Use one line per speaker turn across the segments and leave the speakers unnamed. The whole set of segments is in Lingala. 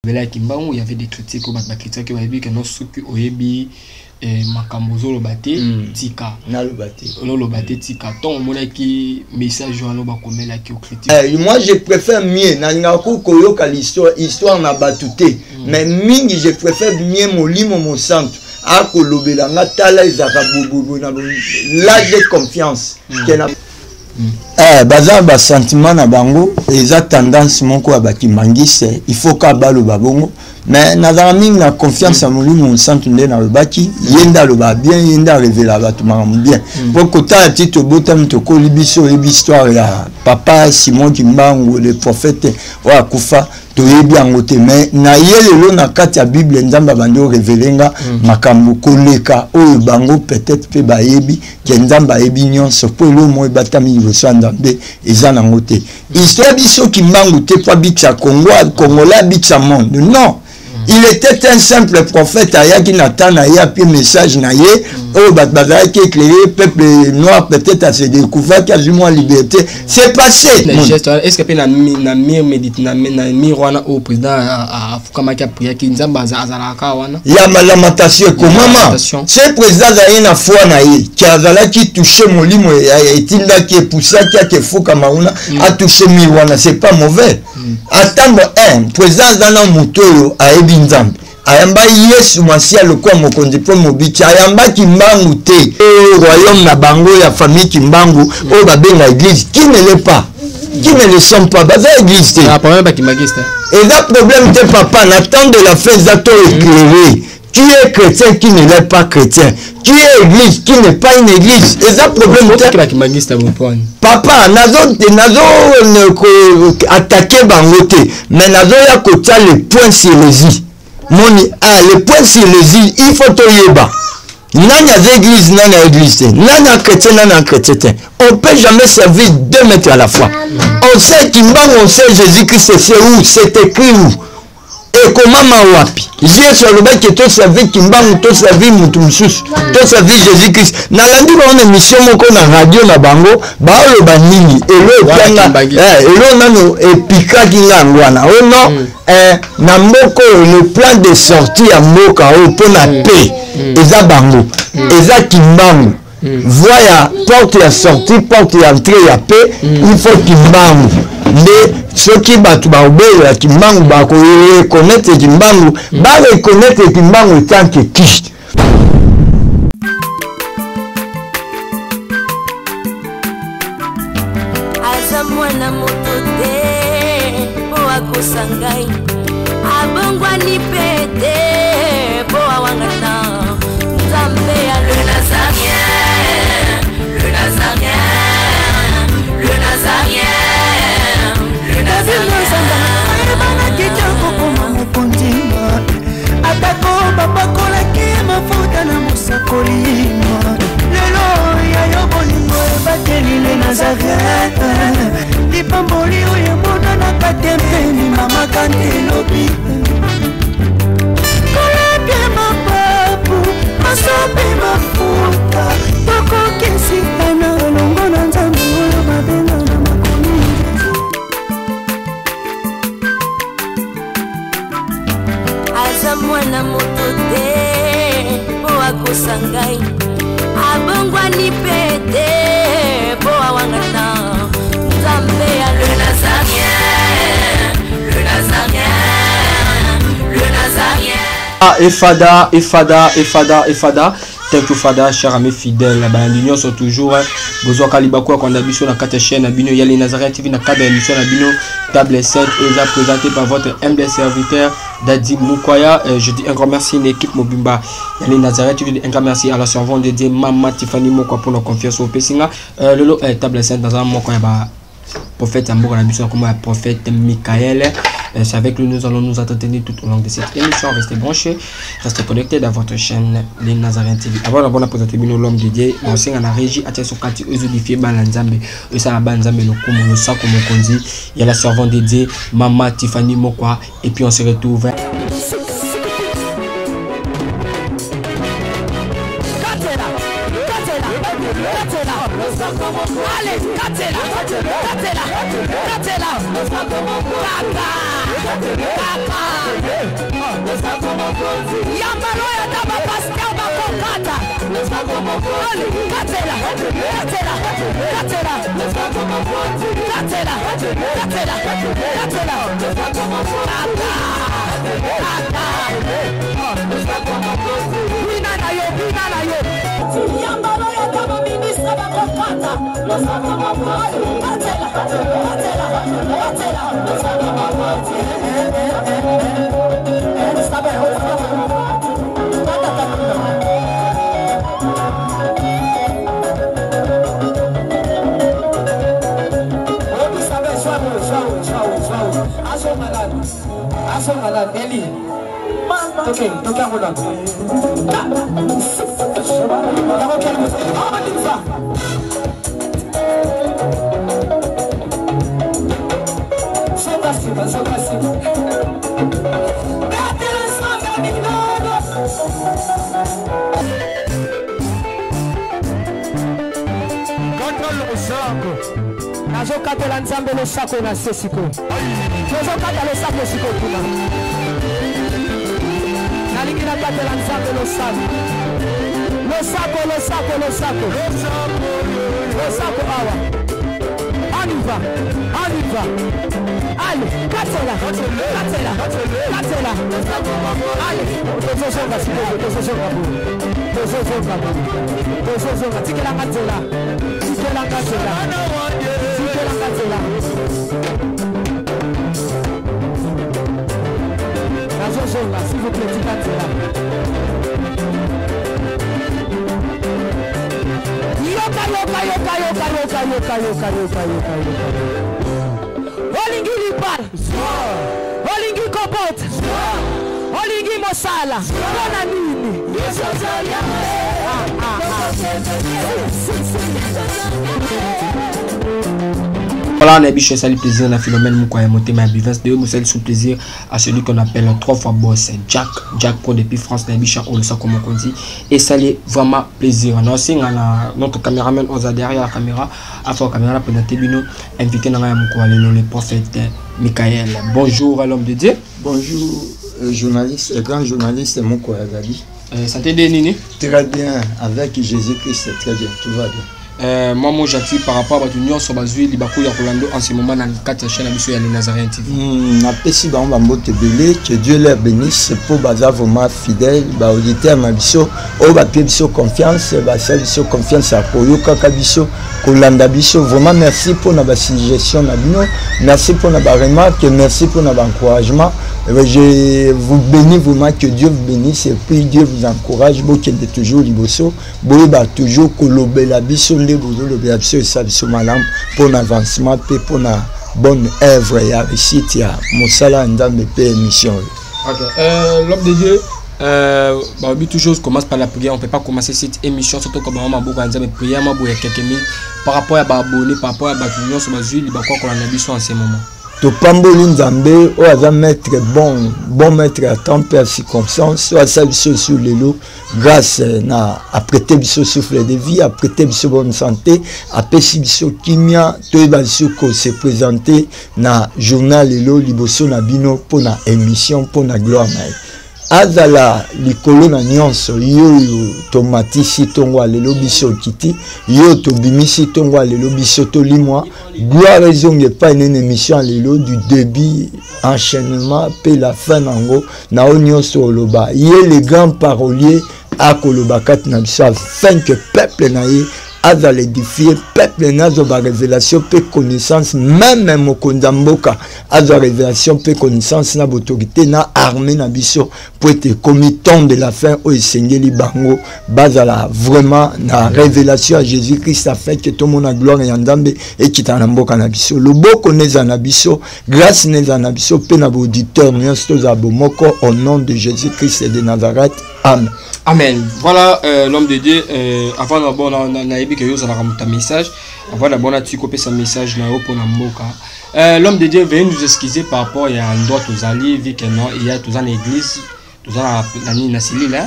Vela Kimbangu, il y avait des critiques au Batba critiques qui avaient dit que non, ceux qui oyebi Makamozo le baté, tika.
Na le baté.
Le baté tika. Ton mon qui message à l'oba comme là qui critique.
Moi je préfère mieux. Na ngaku koyoka l'histoire na batouté. Mais mingi je préfère mieux molimo mon centre. A kolobela ngatala izaka bobo na l'âge de confiance. Baza ba sentiment na bango eza tendance moko ya bakimangise il faut ka balo babongo mais na mingi na confiance à molimo centre nde na lobaki yenda loba bien yenda révéler ba tumanga bien pour kota tito botam to ko libiso histoire ya papa Simon Kimbangu le prophète wa kufa to yebi angote mais na yelelo na kati ya Bible nzamba bando révélenga makambo koleka oyo bango peut-être pe ba yebi ke nzamba yebi nyonso po lo mo batami liboso ndambe eza na ngote histoire biso Kimbangu te pa bicha Congo Congola bicha monde non. Il était un simple prophète qui n'attend ya puis message na ye au batbazara qui éclairé peuple noir peut-être à se découvrir quasiment en liberté c'est passé
est-ce que na mire médite na mire wana au président a fukamaki priya ki nzamba azalaka wana
ya lamentation comment ce président a na foi na ye qui azala qui touché molimo etinda qui poussa qui fukama wana a touché mire wana c'est pas mauvais attendre un président dans motoyo a nzambe ayamba Yesu Masia lokwa mokonzi po mobichi ayamba Kimbangu te royaume na bango ya famille Kimbangu o babenga église qui ne l'est pas qui ne le sont pas baza église te
problème ba kimagiste
et là problème te papa n'attend de la fin zato éclairé qui est chrétien qui ne l'est pas chrétien qui est église qui n'est pas une église et ça problème te
ba kimagiste
papa nazo attaquer bango te mais nazo ya kotia le point sur les i moni le point sur les i il faut to yeba nani a église nani a église nani a chrétien nani a chrétien on peut jamais servir deux maîtres à la fois on sait Kimbangu on sait Jésus-Christ c'est où c'est écrit où et comment wapi j'ai sur le bec que to servir Kimbangu to servir mutu mususu to servir Jésus-Christ na landi ba on émission moko na radio na bango ba lo ba nini elo tanga elo nano epika kingangwana oh non na moko le plan de sortie à moka o pona paix eza bango eza Kimbangu voya porte ya sortie porte ya entrée ya paix il faut Kimbangu mais ceux qui battent ba Kimbangu ba ko reconnaître Kimbangu ba reconnaître Kimbangu tant que qui
azamwana motote po akosangai abongwani pete po awangana nzambe ya le nazarien le nazarien le nazarien le nazarien
bana kitoko koma mokonzima atako bapakolaki mafuta na mosakolima lelo ya yobolingo ebateli le nazarien lipamboli oyo monana katempeni mama kantelobi koleke mapapu masopi mafuta tokokisitana longo na nzambe oyo babenga na makomi
aza mwana moto te po akosangai abongwani pete po awangana nzambe ya le nazarien le nazarien le nazarien
Efada Thank you Fada, cher ami fidèle. L'union sont toujours besoin Kalibako qu'on a vu sur la 4 chaîne Abino Yali Nazareth TV na cadre émission Abino table 7 et présenté par votre humble serviteur Dadi Mukwaya. Je dis un grand merci à l'équipe Mobimba Yali Nazareth. Je dis un grand merci à la servante de Dieu Maman Tiffany Mokwa pour la confiance au Pessinga. Le table 7 dans un Mokwa prophète Ambour la mission comme prophète Michael. C'est avec lui nous allons nous entretenir tout au long de cette émission. Restez branchés, restez connectés dans votre chaîne Les Nazareth TV. Avant la bonne présentation l'homme de Dieu, on sait à la régie à Tieso Kati Ezudifié Balanzambe, Eusana Banzambe le Komo le Sako Mokonzi, il y a la servante de Dieu Maman Tiffany Mokwa et puis on se retrouve.
Yambalo ya daba pasteur bakokata. Katela. Binana yo. Yambalo ya daba ministra bakokata.
Eli. Okay,
Nazokatela nzambe losako na sesiko. Nazokatela losako siko kuna. Nalingi nakatela nzambe losako. Losako awa. Aniva. Allez, katela. Allez, tozosonga siko, tozosonga. Tikela katela. Nazosonga, s'il vous plaît, tikatela. Yoka. Olingi lipal. Olingi kopot. Olingi mosala. Bona nini?
Voilà, on a biché ça le plaisir, on a Philomène Moukoya Motema Bivens de Moussel sous plaisir à celui qu'on appelle 3 fois boss Jack Pro depuis France, on a biché on le sait comment on dit et ça l'est vraiment plaisir. On a aussi notre caméraman on a derrière la caméra afin la caméra pour notre bino invité dans le prophète Michael. Bonjour à l'homme de Dieu.
Bonjour journaliste, grand journaliste Moukoya Zadi.
Santé de Nini.
Très bien, avec Jésus-Christ, très bien, tout va bien.
Moi j'attire par rapport à l'union sur Bazui Libakou Yakolando en ce moment dans le 4 chaîne à les Nazarènes TV.
Napesi ba mbote belé que Dieu les bénisse pour baza vraiment fidèle ba auditeur mabiso o ba biso confiance ba biso confiance à koyoka kabiso kolanda biso vraiment merci pour na ba suggestion na bino, merci pour na ba remarque, merci pour na ba encouragement. Je vous bénis vraiment, que Dieu vous bénisse et puis Dieu vous encourage beaucoup de toujours liboso boye ba toujours kolobela biso et ça pour l'avancement et pour la bonne œuvre et la réussite à Moussala Ndambe émission.
L'homme de Dieu, toujours commence par la prière. On ne peut pas commencer cette émission surtout comme on a beaucoup de prière, quelques minutes par rapport à abonné, par rapport à l'union sur Bazui, il va quoi qu'on a besoin en ce moment.
To pamboli nzambe o aza maître bon maître à temps per circonstance o asa biso sur le lot grâce na apprêter biso souffle de vie, apprêter biso bonne santé, apesi biso kimia to biso ko se présenter na journal lelo liboso na bino pour na émission pour na gloire na azala likolo na nyonso yo tomatisi tongo lelo biso kiti yo to bimisi tongo lelo biso to limwa gloire ezonge pa une émission lelo du début enchaînement pe la fin nango na nyonso oloba ye le grand parolier a koloba kat na biso afin que peuple na ye à l'édifier peuple nazo ba révélation pe connaissance même mokondamboka azo révélation pe connaissance na autorité na armée na biso pour être committant de la fin au sengeli bango bazala vraiment na révélation à Jésus-Christ afin que tout le monde a gloire et ndambe et kitanamboka na biso loboko neza na biso grâce neza na biso pe na auditeur nyonso za bomoko au nom de Jésus-Christ de Nazareth. Amen.
Amen. Voilà l'homme de Dieu. Avant d'abord, on a dit que vous avez un message. Avant d'abord, on a copié ce message là pour la l'homme de Dieu vient nous excuser par rapport à un droit aux alliés, vu que non, il y a tout dans l'église, tout dans la Ninassili là.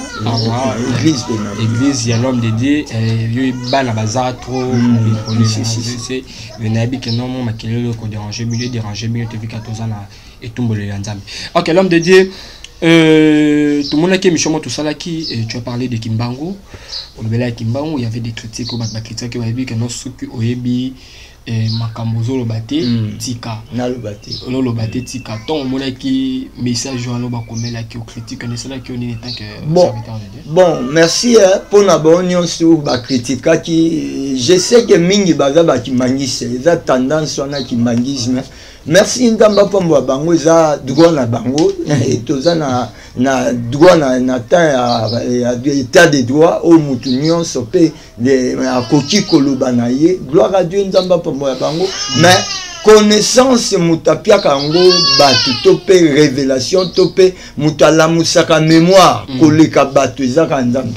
L'église, il y a l'homme de Dieu. Il y a ban à bazar trop. Il y a dit que non, moi, qui est le déranger, mieux déranger, mieux te vu qu'à tout ça et tout le monde. Ok, l'homme de Dieu. Tout le monde a qui tout ça qui tu as parlé de Kimbangu. Au Bela Kimbangu, il y avait des critiques au critiques qui avaient dit que non ce que Oyebi Makambozo le batté tika
na le batté
tika ton mon qui message journal ba comme là qui critique ne cela qui on est tant que
bon merci pour na bonne sur ba critique qui je sais que mingi baza ba ki mangise za tendance on qui mangisme merci ndamba pombo bango za droit na bango et toza na droit na temps à état de droit au mutunyon sopé de akoki koloba na ye gloire à Dieu ndamba pombo bango mais connaissance mutapia kango batu topé révélation topé mutala musaka mémoire koleka batu ezaka nzambe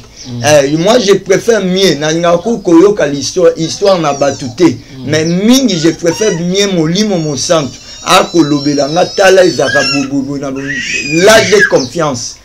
moi je préfère mieux na ngako koyoka l'histoire na batute mais mingi je préfère mieux molimo mon centre a kolobela ngatala ezaka bobo na là j'ai confiance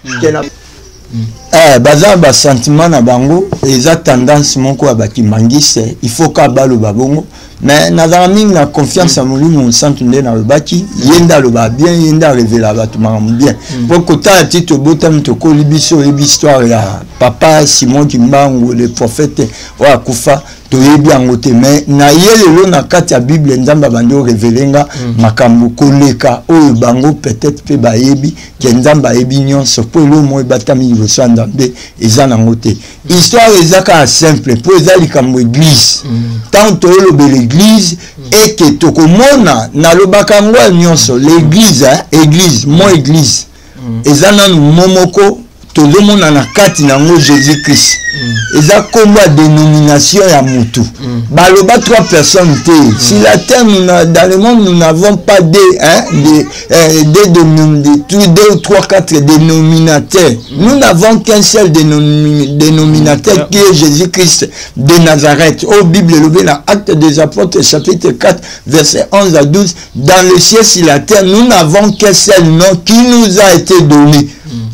baza ba sentiment na bango eza tendance moko ya bakimangise il faut ka balo babongo mais nazala mingi na confiance à molimo mon centre nde na lobaki yenda loba bien yenda révéla batu makambo bien pour kota titre botam to ko libiso et histoire ya papa Simon Kimbangu le prophète wa kufa to yebi angote mais na yelelo na kati ya Bible nzamba bando révélenga makambo koleka oyo bango peut-être pe ba yebi ke nzamba yebi nyonso po lo mo batami liboso ndambe eza na ngote histoire ezaka simple po eza likambo église tant to lo l'église et que tokomona na lobaka ngwa nyonso l'église église mon église eza na momoko tozomona na kati nango Jésus Christ eza komba dénomination ya mutu baloba 3 personnes te si la terre dans le monde nous n'avons pas deux ou 3 4 dénominateurs nous n'avons qu'un seul dénominateur qui est Jésus Christ de Nazareth au Bible le dans Actes des Apôtres chapitre 4 verset 11 à 12 dans le ciel sur la terre nous n'avons qu'un seul nom qui nous a été donné.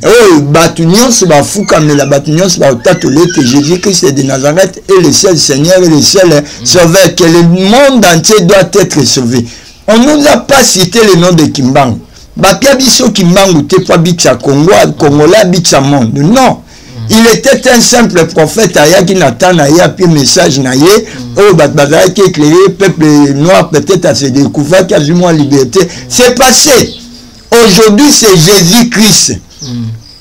Oh, Batunion, c'est la fouca, mais la Batunion, c'est la que Jésus-Christ de Nazareth est le seul Seigneur et le seul Sauveur, que le monde entier doit être sauvé. On ne nous a pas cité le nom de Kimbangu. Bapia Biso Kimbangu, t'es pas Bitsa Congo, Congolais Bitsa monde. Non. Il était un simple prophète, Aya qui n'attend Aya, puis message Naye, oh, Batbazara qui éclairé, peuple noir peut-être à se découvrir, quasiment liberté. C'est passé. Aujourd'hui, c'est Jésus-Christ.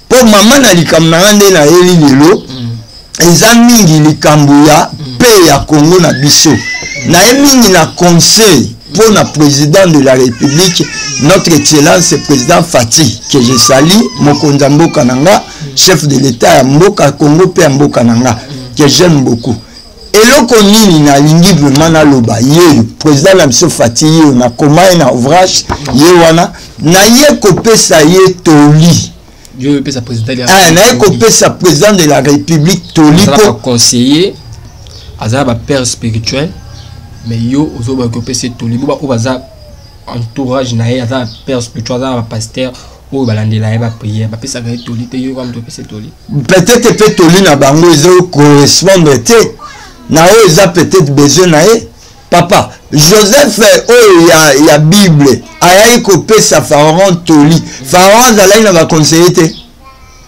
Pour maman na likamnande na eli lelo eza mingi likambo ya pe ya Congo na biso na mingi na conseil pour na président de la République notre excellence président Fati que je salue mokonza mboka nanga chef de l'état ya mboka Congo pe mboka nanga que j'aime beaucoup eloko nini na lingi vraiment na loba ye président na biso Fati ye na komai na ouvrage ye wana na ye kopesa ye toli
Dieu peut sa président
de la République Tolipo
conseiller azaba père spirituel mais yo ozoba kopesa Tolipo ba obaza entourage na ye azaba père spirituel azaba pasteur o balandela ye ba prière ba pesa ga Tolite yo ba mtopesa Toli
peut-être peut Toli na bango ezo correspondre te na o eza peut-être besoin na ye papa Joseph il y a Bible ayai kopesa Pharaon Toli Pharaon azalaki na ba conseiller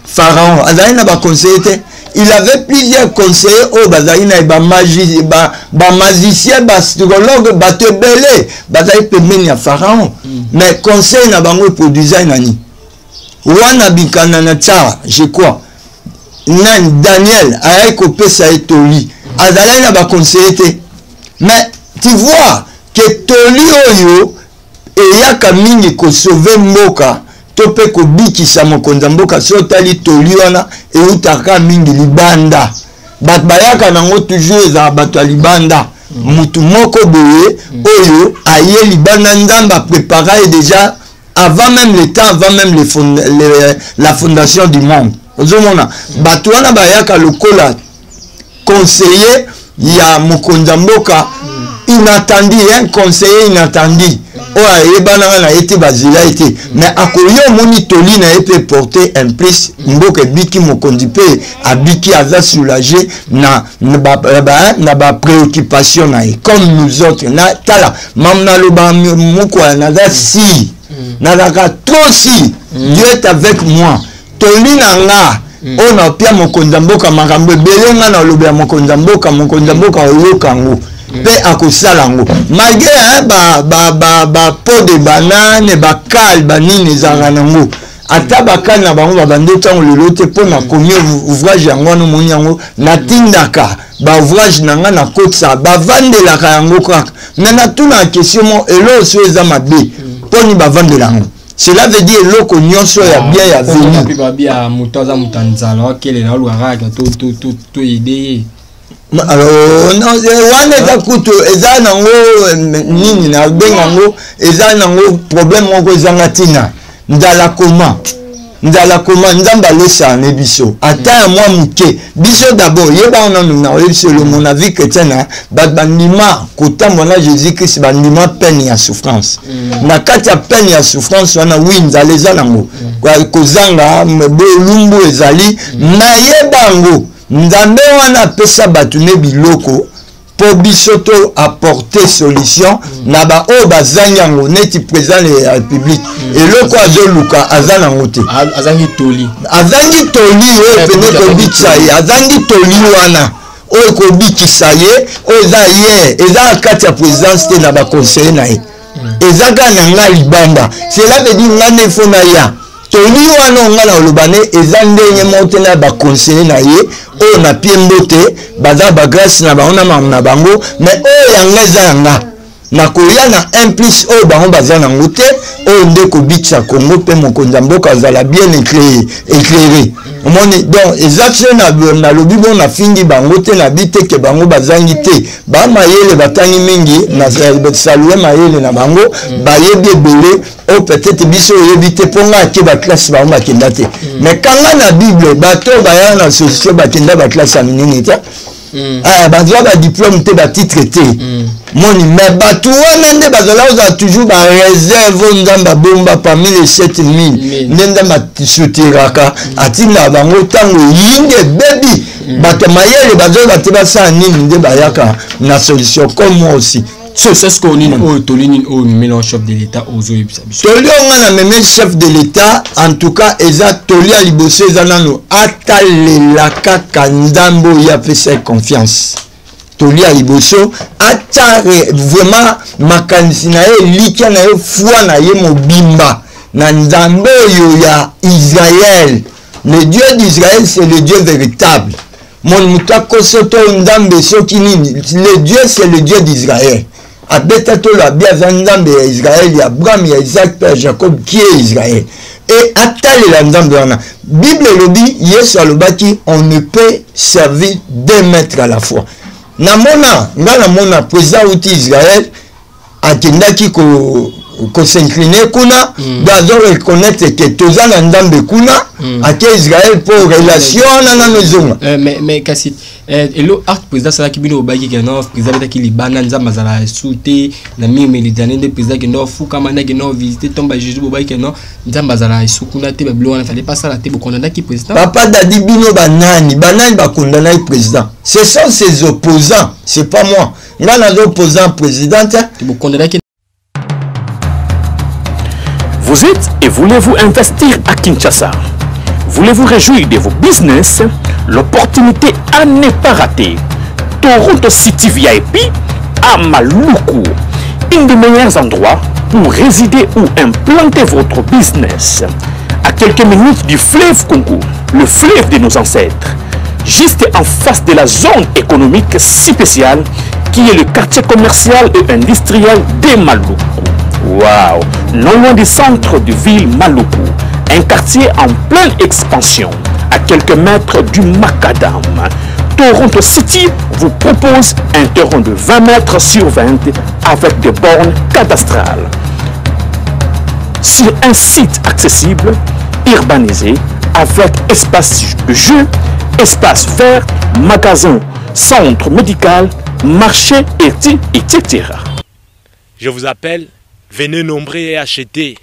Pharaon azalaki na ba conseiller il avait plusieurs conseillers au bazali na ba magie ba magicien ba astrologue ba tebele bazali pembeni ya Pharaon mais conseil na bango produisait nani wana bikana na tsara je crois nan Daniel ayai kopesa Toli azalaki na ba conseiller mais tu vois que Toli oyo eyaka mingi ko sauver mboka to pe ko bikisa mokonza mboka so tali Toli wana eutaka mingi libanda bat bayaka nango toujours za bato libanda mutu moko boye oyo aye libanda nzamba préparer déjà avant même le temps avant même la fondation du monde ozomona bato wana bayaka lokola conseiller ya mokonza mboka inattendu un conseiller inattendu oh ebana na été bazila été mais akoyo moni Toli na été porter un plus mboka biki mokonzi pe abiki aza soulagé na ba préoccupation na comme nous autres na tala mamna loba moko na za si na la trop si Dieu est avec moi. Toli nanga. On a pia mokonzamboka makambo belenga na lobe mokonzamboka olokango. Pe akosalango. Malgré ba pot de banane, ba kal, ba nini zanganango. Ata bakal na bango babande tango lelo te po na komi ouvrage yango no moni yango na tindaka ba ouvrage nanga na kotsa ba vandelaka yango kaka. Nana tuna question mo elo so eza mabe poni ba vandelango. Cela veut dire loko nyonso ya bien ya venu.
Ba bia mutoza mutanzala okele na luara to idée.
Alors non wana ta kuto eza nango nini na bengango eza nango problème moko ezanga tina. Ndala koma nzamba lesa ne biso ata moi muke biso d'abord yeba on na biso le mon avis chrétien bandima kotambo na Jésus Christ bandima peine ya souffrance na kati ya peine ya souffrance wana wi nzala ezango kozanga bolumbu ezali na yebango nzambe wana pesa batu ne biloko pour bisoto apporter solution na ba o bazanyango neti président de la République et le quoi de Luka azanango te
azangi toli
o pene ko bitsa ye azangi toli wana o ko bikisa ye o za ye eza kati ya présidence te na ba conseiller na ye eza kana nga libanda cela veut dire ngane fona ya toli wana ngala olobane eza ndenge mote na ba conseiller na ye o na piembote baza ba grâce na bango na bango mais o yanga eza yanga na koya na un plus o bango baza nango te o ndeko bitsa Congo pe mokonza mboka azala bien éclairé omoni donc exaction na lobi bon na fingi bango te na bite ke bango bazangi te ba mayele batangi mingi na saluer mayele na bango bayebi ebele o peut-être biso yebi te ponga ke ba classe bango bakenda te mais kanga na Bible bato baya na solution bakenda ba classe aminini te bazwa ba diplôme te ba titre te moni mais bato wana nde bazala toujours ba réserve nzamba bomba parmi les 7000 nde matutiraka atina bango tango yinde baby bato mayele bazala te basa nini nde bayaka na solution comme moi aussi.
C'est ce qu'on dit au mélange chef de l'État aux autres.
Toli on a même chef de l'État en tout cas eza toli a libosé zanano atalela kaka ndambo ya fait confiance. Toli a liboso atare vraiment makanisi na ye likia na ye foi na ye mobimba na nzambe yo ya Israël. Le Dieu d'Israël c'est le Dieu véritable. Mon mutako soto ndambe sokini le Dieu c'est le Dieu d'Israël. Abeta to la bia nzambe ya Israël ya Abraham ya Isaac père Jacob qui est Israël et atale la nzambe wana Bible lobi Yesu alobaki on ne peut servir deux maîtres à la fois namona ngana mona président uti Israël akendaki ko s'incliner kuna bazo reconnaître que toza na nzambe kuna ake Israël pour relation na maison
mais kasi elo art président ça qui bino obaki que non président qui libana nzamba zala souté na mimi lidane de président qui no fuka mana qui no visiter tomba Jésus obaki que non nzamba zala sukuna te bablo na fallait pas ça la te condamner qui président
papa dadi bino banani ba condamner président ce sont ses opposants c'est pas moi ngana opposant président
te condamner.
Vous êtes et voulez-vous investir à Kinshasa? Voulez-vous réjouir de vos business? L'opportunité à ne pas rater. Toronto City VIP à Maluku. Un des meilleurs endroits pour résider ou implanter votre business. À quelques minutes du fleuve Congo, le fleuve de nos ancêtres. Juste en face de la zone économique si spéciale qui est le quartier commercial et industriel de Maluku. Waouh! Non loin du centre de ville Maluku, un quartier en pleine expansion, à quelques mètres du Macadam. Toronto City vous propose un terrain de 20 mètres sur 20 avec des bornes cadastrales. Sur un site accessible, urbanisé, avec espace de jeu, espace vert, magasin, centre médical, marché, etc.
Je vous appelle. Venez nombrer et acheter.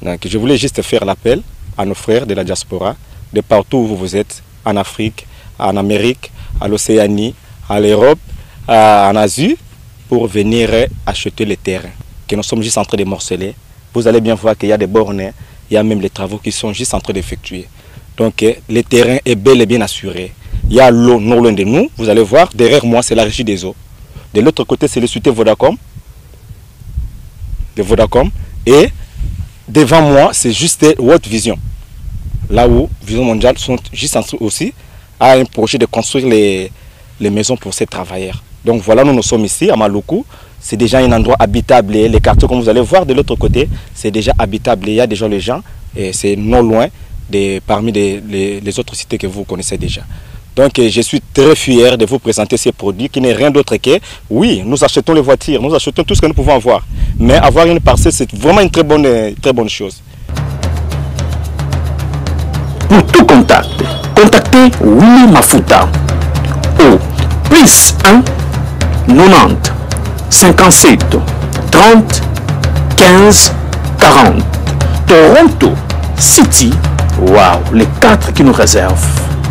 Donc, je voulais juste faire l'appel à nos frères de la diaspora, de partout où vous êtes, en Afrique, en Amérique, à l'Océanie, à l'Europe, en Asie, pour venir acheter les terrains que nous sommes juste en train de morceler. Vous allez bien voir qu'il y a des bornes, il y a même les travaux qui sont juste en train d'effectuer. Donc le terrain est bel et bien assuré. Il y a l'eau non loin de nous, vous allez voir, derrière moi c'est la régie des eaux. De l'autre côté c'est le société Vodacom. De Vodacom. Et devant moi c'est juste World Vision. Là où Vision Mondiale sont juste en train aussi à un projet de construire les maisons pour ces travailleurs. Donc voilà, nous sommes ici à Maluku. C'est déjà un endroit habitable. Et les quartiers, comme vous allez voir de l'autre côté, c'est déjà habitable. Il y a déjà les gens et c'est non loin parmi les autres cités que vous connaissez déjà. Donc je suis très fier de vous présenter ces produits qui n'est rien d'autre que, oui, nous achetons les voitures, nous achetons tout ce que nous pouvons avoir. Mais avoir une parcelle, c'est vraiment une très bonne chose.
Pour tout contact, contactez Willy Mafuta au plus 1 90 57 30 15 40. Toronto City, waouh, les 4 qui nous réservent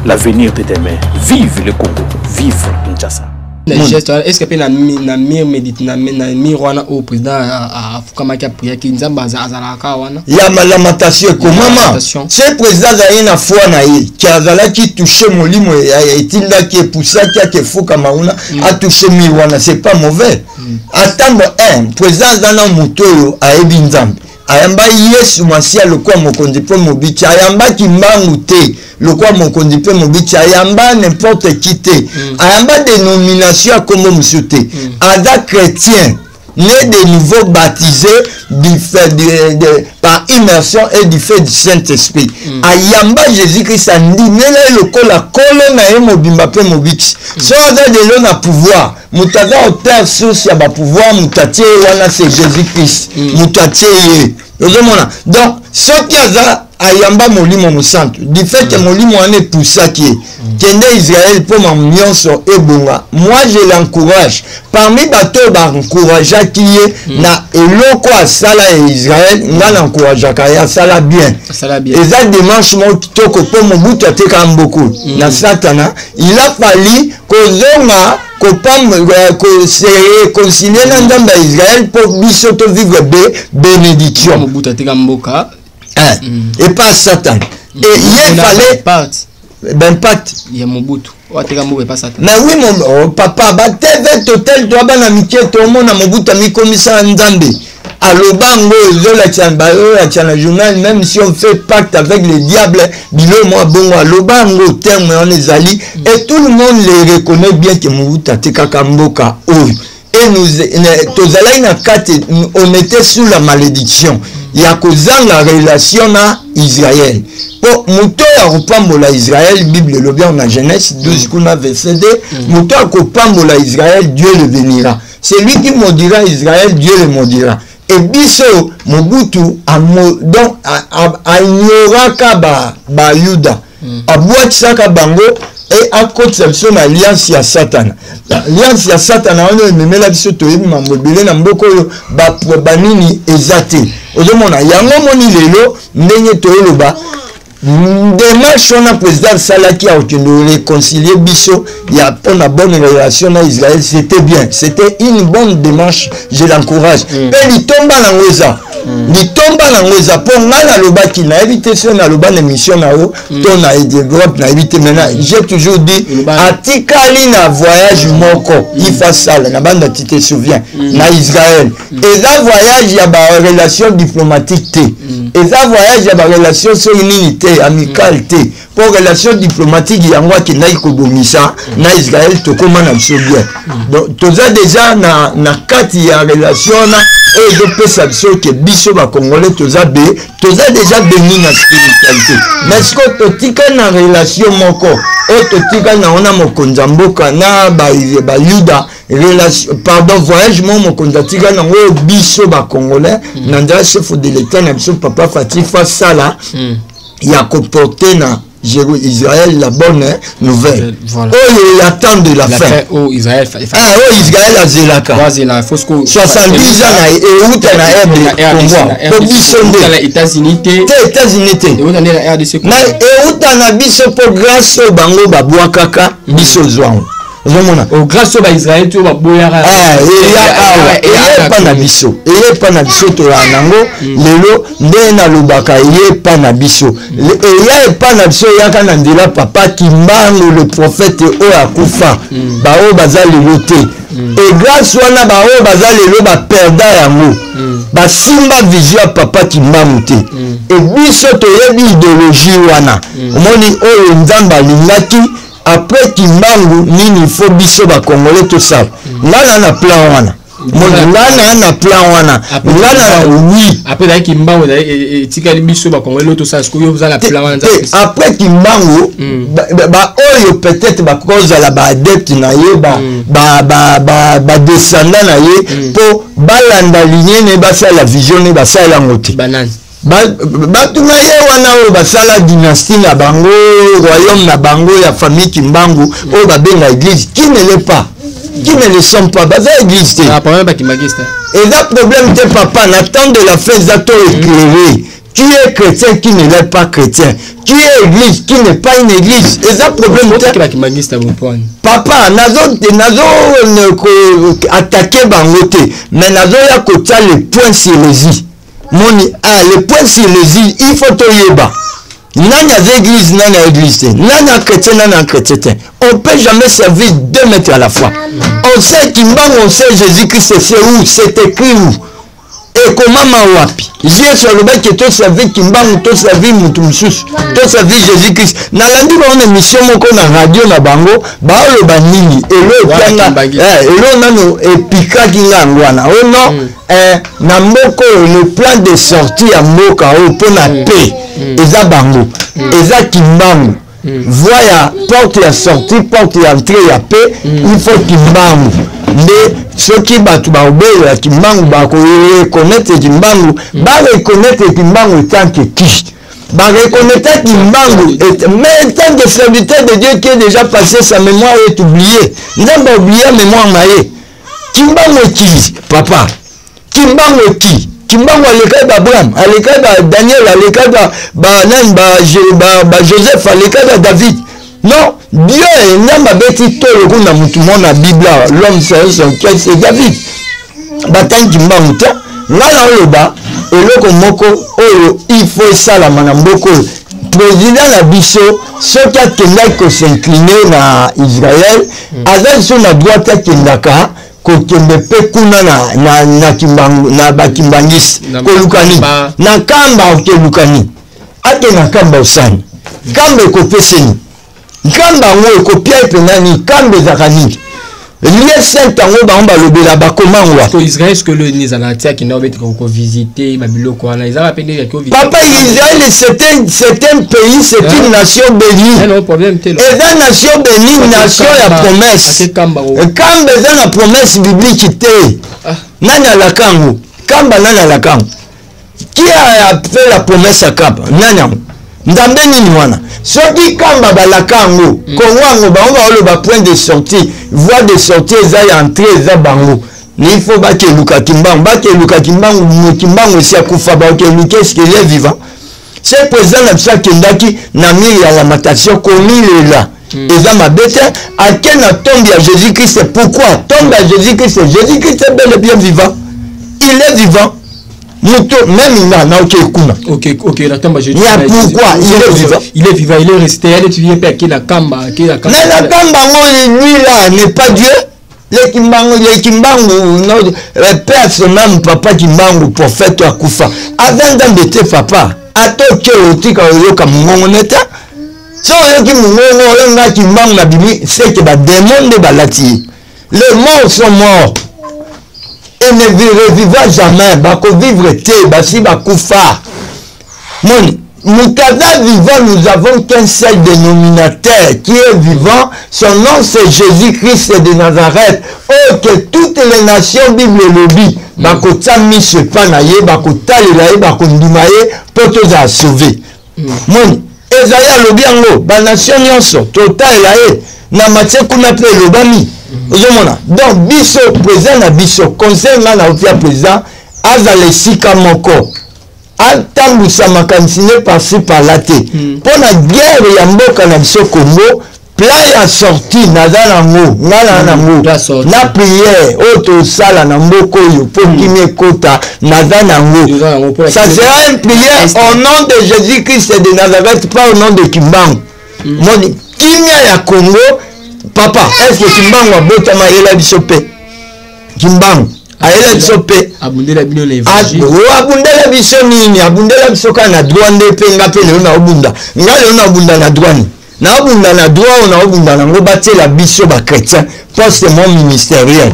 l'avenir de demain. Vive le Congo, vive Kinshasa.
Est-ce que na mir wana au président a fukamaka priya ki nzamba azalaka wana
ya malamatasi ko mama ce président za ina foi na ye ki azala ki toucher molimo ya etinda ki poussa ki fuka mauna a toucher mi wana c'est pas mauvais. Attendre président za na mutoyo a ebi nzambe ayamba Yesu masia lokwa mokonzi pe mobichi ayamba kimbangu te lokwa mokonzi pe mobichi ayamba n'importe qui te ayamba dénomination comme musute ada chrétien né de nouveau baptisé du fait par immersion et du fait du Saint-Esprit ayamba Jésus-Christ andimela lokola kolo na ye mobimba pe mobichi so aza de lo na pouvoir mutaza auteur source ya ba pouvoir mutatie wana c'est Jésus-Christ mutatie ye. Donc ce qui a ayamba molimo musantu du fait que molimo ane poussaki kende Israël pour ma nyonso ebonga, moi je l'encourage parmi bateau ba encourage qui na eloko asala Israël nga l'encourage kaya sala bien et ça démarche mo kitoko pour mobutu ateka mboko na satana il a fallu kozonga concilier l'endroit d'Israël pour biso to vivre bénédiction et pas Satan et il fallait impact
il y a Mobutu
mais oui mon papa ba TV total toi bana mikie to mona Mobutu mi komisa nzambe alobango zola tsambayo ya tchana journal même si on fait pacte avec le diable bilo moi bongo alobango terme on ezali et tout le monde les reconnaît bien que Mobutu atekaka mboka oyo et nous tozala na kati on était sous la malédiction ya kozanga relation na Israël pour muto ya kopambola Israël Bible lobi en Genèse 12 kuna verset 2 muto ya kopambola Israël Dieu le bénira c'est lui qui maudira Israël Dieu le maudira et biso Mobutu donc ignoraka ba Yuda abwatisaka bango et à conception alliance ya Satan alliance ya Satan on ememela biso toyebi mambobele na mboko oyo banini ezate ozomona yango moni lelo ndenge toyoloba démarche on a président Salaki a réconcilier biso il y a une bonne relation à Israël c'était bien c'était une bonne démarche je l'encourage et il tombe dans l'oza il tombe dans l'oza pour ngana loba qui na évité sur na loba l'émission na o ton a développé na évité maintenant j'ai toujours dit atikali na voyage moko il fait ça na bande tu te souviens na Israël et là voyage ya ba relation diplomatique te et ça voyage ya ba relation sur unité amicalité pour relation diplomatique yango ki na ikobomisa na Israël to komana biso bien donc toza déjà na kati ya relation na et de pesa biso ke biso ba congolais toza déjà béni na spiritualité mais ce que totika na relation moko o totika na ona mokonza mboka na ba Yuda relation pardon voyage mon kondatika na ngo biso ba congolais na ndra chef de l'état na biso papa Fatifa sala il a comporté na Israël la bonne nouvelle. Voilà. Oh, il attend de la fin.
Oh, Israël.
Israël a zelaka. 70 ans et où t'as la RDC. Pour bisonde.
États-Unis.
Mais et où t'as la biso pour grâce au bango babouakaka biso zouan. ozomona
grâce au Israël tu vas boya
pas na biso to nango lelo nde na lobaka pas na biso pas na biso yaka na ndila papa Kimbangu le prophète o akufa ba o bazali loté et grâce wana ba o bazali lelo ba perda yango ba simba vision papa Kimbangu te et biso to yebi idéologie wana omoni o nzamba lingaki après Kimbangu nini faut biso ba congolais to ça ngana na plan wana ngana na plan wana ngana oui
après da Kimbangu tika biso ba congolais to ça ce que vous avez plan wana
après Kimbangu ba oyo peut-être ba cause la ba adepte na ye ba descendant na ye po balanda ligne ne ba ça la vision ne ba ça la ngoti
banane
batu na ye wana oyo basala dynastie na bango royaume na bango ya famille Kimbangu oyo babenga église qui ne l'est pas qui ne le sont pas baza église te
problème ba kimagiste
et là problème te papa n'attend de la fin zato éclairé tu es chrétien qui ne l'est pas chrétien tu es église qui n'est pas une église et ça problème te
ba kimagiste
papa nazo attaquer bango te mais nazo ya kotia le point sur les i moni le point sur les îles il faut to yeba nani a église nani a église nani a chrétien nani a chrétien on peut jamais servir 2 maîtres à la fois on sait Kimbangu on sait Jésus-Christ c'est où c'est écrit où et comment wapi j'ai sur le bec que to servir Kimbangu to servir mutu mususu to servir Jésus-Christ na landi ba on émission moko na radio na bango ba lo ba nini elo pianga elo nano epika kingangwana oh non na mboko le plan de sortie à mboka o pona paix eza bango eza Kimbangu voya porte ya sortie porte ya entrée ya paix il faut Kimbangu nde soki batu ba obéir ya Kimbangu ba ko reconnaître Kimbangu ba reconnaître Kimbangu tant que qui ba reconnaître Kimbangu mais tant que serviteur de Dieu qui est déjà passé sa mémoire est oubliée n'a pas oublié mémoire maye Kimbangu qui papa Kimbangu qui Kimbangu aleka ba Abraham aleka ba Daniel aleka ba Joseph aleka ba David non Dieu n'a beti tolo kuna mutu mona Bible l'homme c'est David batan Kimbangu ta ngala oloba eloko moko oyo il faut sala mana mboko président na biso soki akendaki kosincliner na Israël aza so na droite akendaka kokende mpe kuna na Kimbangu na bakimbangisi kolukani na kamba okelukani ake na kamba osani kamba ekopeseni kamba yango ekopia epenani kamba ezaka nini liye saint yango bango balobela bakomangwa
Israël ce que le nizanatia qui n'a pas visité babiloko wana ezaka pe ndenge ko
papa Israël c'est un pays c'est une nation bénie
non problème te
et la nation bénie nation ya promesse kamba eza na promesse biblique te nani alakango kamba nani alakango qui a fait la promesse à kamba nani ndambe nini wana soki kamba balakango kongo bango ba point de sortie voie de sortie eza ya entrée eza bango il faut bakeluka Kimbangu Kimbangu si akufa bakeluka est-ce qu'il est vivant c'est président na biso akendaki na mire ya lamentation komilela eza mabete ake na tombe ya Jésus-Christ pourquoi tombe ya Jésus-Christ est bel et bien vivant il est vivant muto même il n'a aucun kuna
ok la tombe Jésus
pourquoi
il est vivant il est resté elle tu viens pas qui la kamba
mais la kamba lui là n'est pas Dieu les Kimbangu père son âme papa Kimbangu prophète akufa avant d'embêter papa atoke otika oyoka mungongo neta so oyoki mungongo oyonga Kimbangu na bibi c'est que ba démon de balati les morts sont morts et ne revivra jamais bako vivre te basi bakufa moni Mukada vivant, nous avons qu'un seul dénominateur qui est vivant. Son nom c'est Jésus-Christ de Nazareth. Oh, que toutes les nations Bible le dit. Bako tami se panaye, bako talelaye, bako ndimaye, poto za sauver. Moni, Esaïa le biango, ba nation nyonso, total laye, na matie kuna pe le bami. Ozomona. Donc, biso, président na biso, conseil na ofia président, azale sika moko. Atambusama kansine par-ci par-là te. Pour la guerre ya mboka na biso Congo, Plat ya sorti naza nango ngala nango na prière auto sala na mboko yo po kimie kota naza nango. Ça sera une prière au nom de Jésus-Christ de Nazareth, pas au nom de Kimbangu. Moni kimia ya Congo papa est-ce que Kimbangu abotama yela biso pe Kimbangu ayela biso pe
abundela bino na évangile
abundela biso nini abundela biso kana droit ndepe ngape leo na obunda ngalo na obunda na droit na obunda na droit na obunda na ngo batela biso ba chrétien poste mon ministériel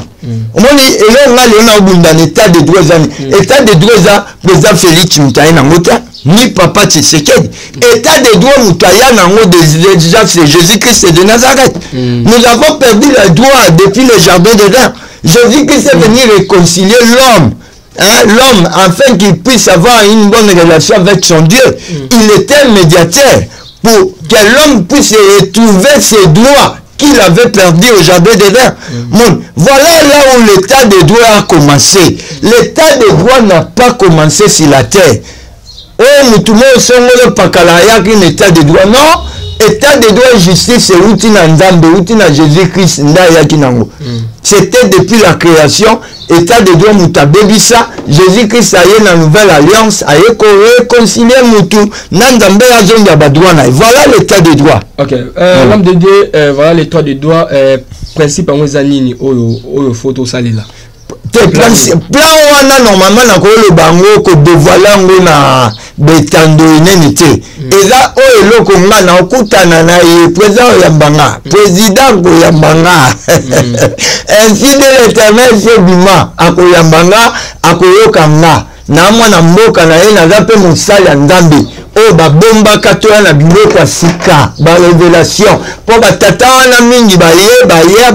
omoni elo ngalo na obunda na état de droit zani état de droit za président Félix Mutaye na ngota ni papa Tshisekedi état de droit Mutaya na ngo déjà c'est Jésus-Christ de Nazareth. Nous avons perdu le droit depuis le jardin d'Éden. Jésus-Christ est venu réconcilier l'homme, l'homme afin qu'il puisse avoir une bonne relation avec son Dieu. Il était un médiateur pour que l'homme puisse retrouver ses droits qu'il avait perdu au jardin d'Éden. Voilà là où l'état de droit a commencé. L'état de droit n'a pas commencé sur la terre. Oh, nous tout le monde sommes le pakalaya qui n'est état de droit. Non, état de droit et justice, c'est outina Nzambe, outina Jésus-Christ, ndaya kinango. C'était depuis la création, état de droit mutabebisa, Jésus-Christ a eu la nouvelle alliance, a réconcilié Moutou, Nzambe a zongi abadouana. Voilà l'état de droit.
Ok, l'homme de Dieu, voilà l'état de droit, principe en Zanini, au photo salila.
Plan wana normalement na ko le bango ko dévoiler ngo na betando inenité eza o eloko nga na okutana na ye président ya mbanga président ko ya mbanga ainsi de l'Éternel sebima akoyambanga akoyokanga na mwana mboka na ye naza pe mosali ya Nzambe o babomba katoya na biloko ya sika ba révélation po batata wana mingi baya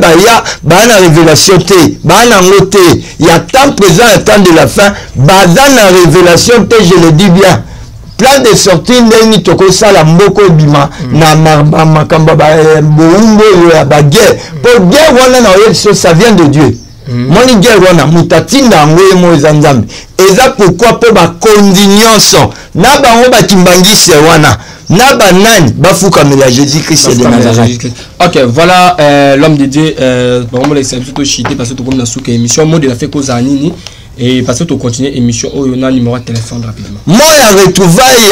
bana révélation te bana ngote ya temps présent et temps de la fin baza na révélation te, je le dis bien. Plan de sortie ndeni toko sala mboko bima na makamba ba boumbo ya ba guerre po guerre wana na yeso ça vient de Dieu. Moni guerre wana mutatinda ngoye mo ezanzambe eza pourquoi po ba condignoso na bango bakimbangise wana na banani bafukamela Jésus-Christ de Nazareth.
Ok, voilà l'homme de Dieu vraiment les services tout chité parce que tout comme dans souka émission mode de la fait cause anini et parce que tu continues émission oh on a numéro de téléphone rapidement.
Moi ya retrouvaille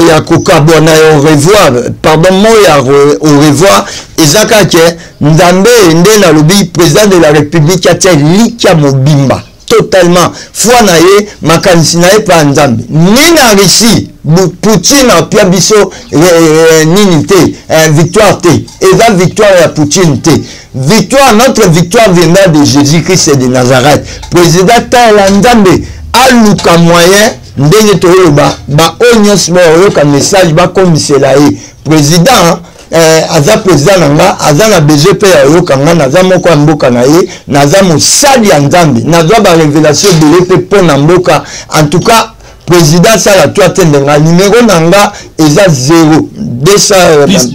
ya kokabona au revoir pardon moi ya au revoir ezaka ke Nzambe ndena lobi président de la République a likia mobimba totalement foi na ye makanisi na ye pa Nzambe ni na Russie Poutine a pia biso nini te victoire te eza victoire ya Poutine te victoire notre victoire viendra de Jésus-Christ de Nazareth. Président ta Nzambe aluka moyen ndenge toyoba ba onyos ba oyoka message ba komisela ye président aza président nanga aza na besoin pe ya yoka nga naza moko ya mboka na ye naza mosali ya Nzambe nazwa ba révélation de pe pona mboka en tout cas président sala toi tendenga numéro nanga eza 0 plus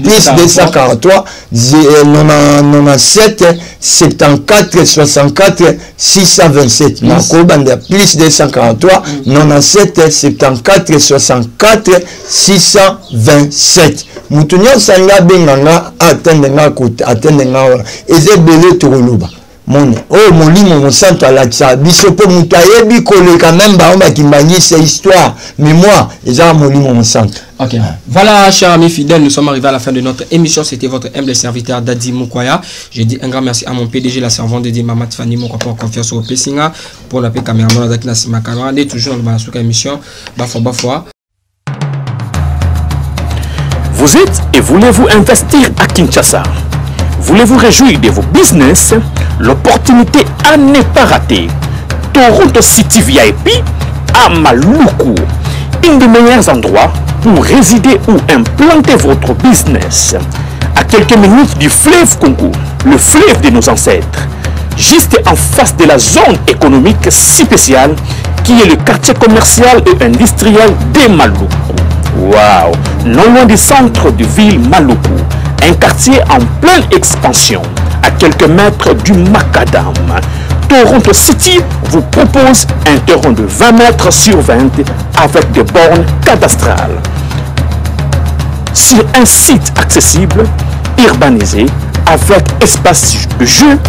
243 97 74 64 627 nakobanda plus 243 97 74 64 627 mutu nyonso anga benganga atendenga eza belé tokoloba mone oh molimo mosanto alakisa biso po mutu ayebi koleka même bango bakimbangisa histoire mémoire eza molimo mosanto.
Ok, voilà chers amis fidèles, nous sommes arrivés à la fin de notre émission. C'était votre humble serviteur Dadi Mukwaya. Je dis un grand merci à mon PDG, la servante de Mamat Fanny Moko pour confiance au Pessinga, pour la paix caméraman Zakina Simakara. On est toujours dans la émission Bafwa.
Vous êtes et voulez-vous investir à Kinshasa? Voulez-vous réjouir de vos business? L'opportunité à ne pas rater. Toronto City VIP à Maluku, un des meilleurs endroits pour résider ou implanter votre business. À quelques minutes du fleuve Congo, le fleuve de nos ancêtres, juste en face de la zone économique spéciale qui est le quartier commercial et industriel de Maluku. Waouh! Non loin du centre de ville Maluku, un quartier en pleine expansion, à quelques mètres du Macadam. Toronto City vous propose un terrain de 20 mètres sur 20 avec des bornes cadastrales. Sur un site accessible urbanisé avec espace de jeu,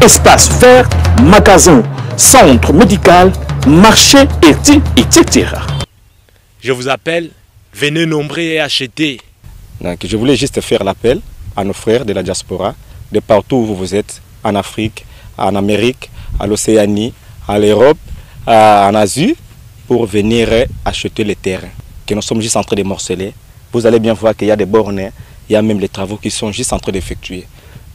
espace vert, magasin, centre médical, marché, etc.
Je vous appelle, venez nombrer et acheter.
Donc, je voulais juste faire l'appel à nos frères de la diaspora, de partout où vous êtes, en Afrique, en Amérique, à l'Océanie, à l'Europe, en Asie, pour venir acheter les terrains que nous sommes juste en train de morceler. Vous allez bien voir qu'il y a des bornes, il y a même les travaux qui sont juste en train d'effectuer.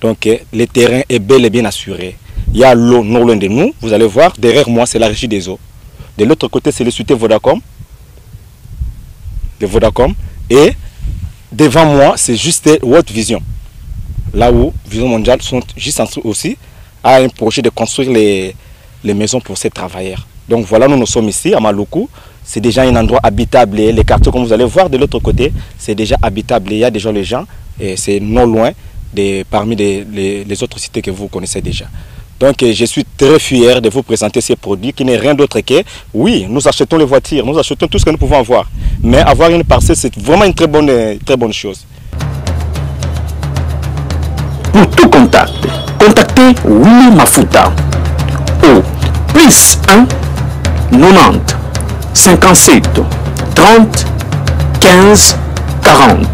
Donc le terrain est bel et bien assuré. Il y a l'eau non loin de nous, vous allez voir, derrière moi c'est la régie des eaux. De l'autre côté c'est le société Vodacom. De Vodacom. Et devant moi c'est juste World Vision. Là où Vision Mondiale sont juste en train aussi à un projet de construire les maisons pour ces travailleurs. Donc voilà, nous sommes ici à Maluku. C'est déjà un endroit habitable. Les quartiers, comme vous allez voir de l'autre côté, c'est déjà habitable. Il y a déjà les gens et c'est non loin parmi les autres cités que vous connaissez déjà. Donc je suis très fier de vous présenter ces produits qui n'est rien d'autre que, oui, nous achetons les voitures, nous achetons tout ce que nous pouvons avoir. Mais avoir une parcelle, c'est vraiment une très bonne chose.
Pour tout contact, contactez Willy Mafuta au plus 1 90 57 30 15 40.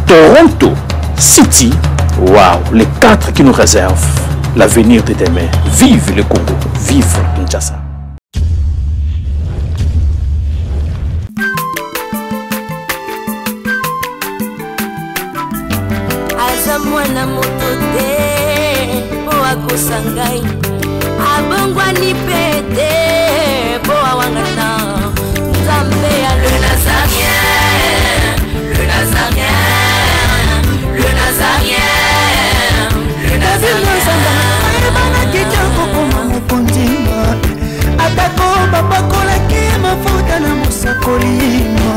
Toronto City, waouh, les 4 qui nous réservent l'avenir de demain. Vive le Congo, vive Kinshasa.
Mwana moto te po akosangai abongwani pete po awangata nzambe ya le nazarien, le nazarien, le nazarien, le nazarien.
Bana kitoko koma mokondima atako babakolaki mafuta na mosakolima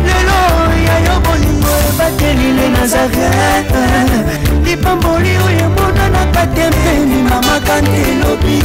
lelo ya yo bolingo ebateli le nazarien lipamboli oyo emonanaka te mpeni mama kanti elobi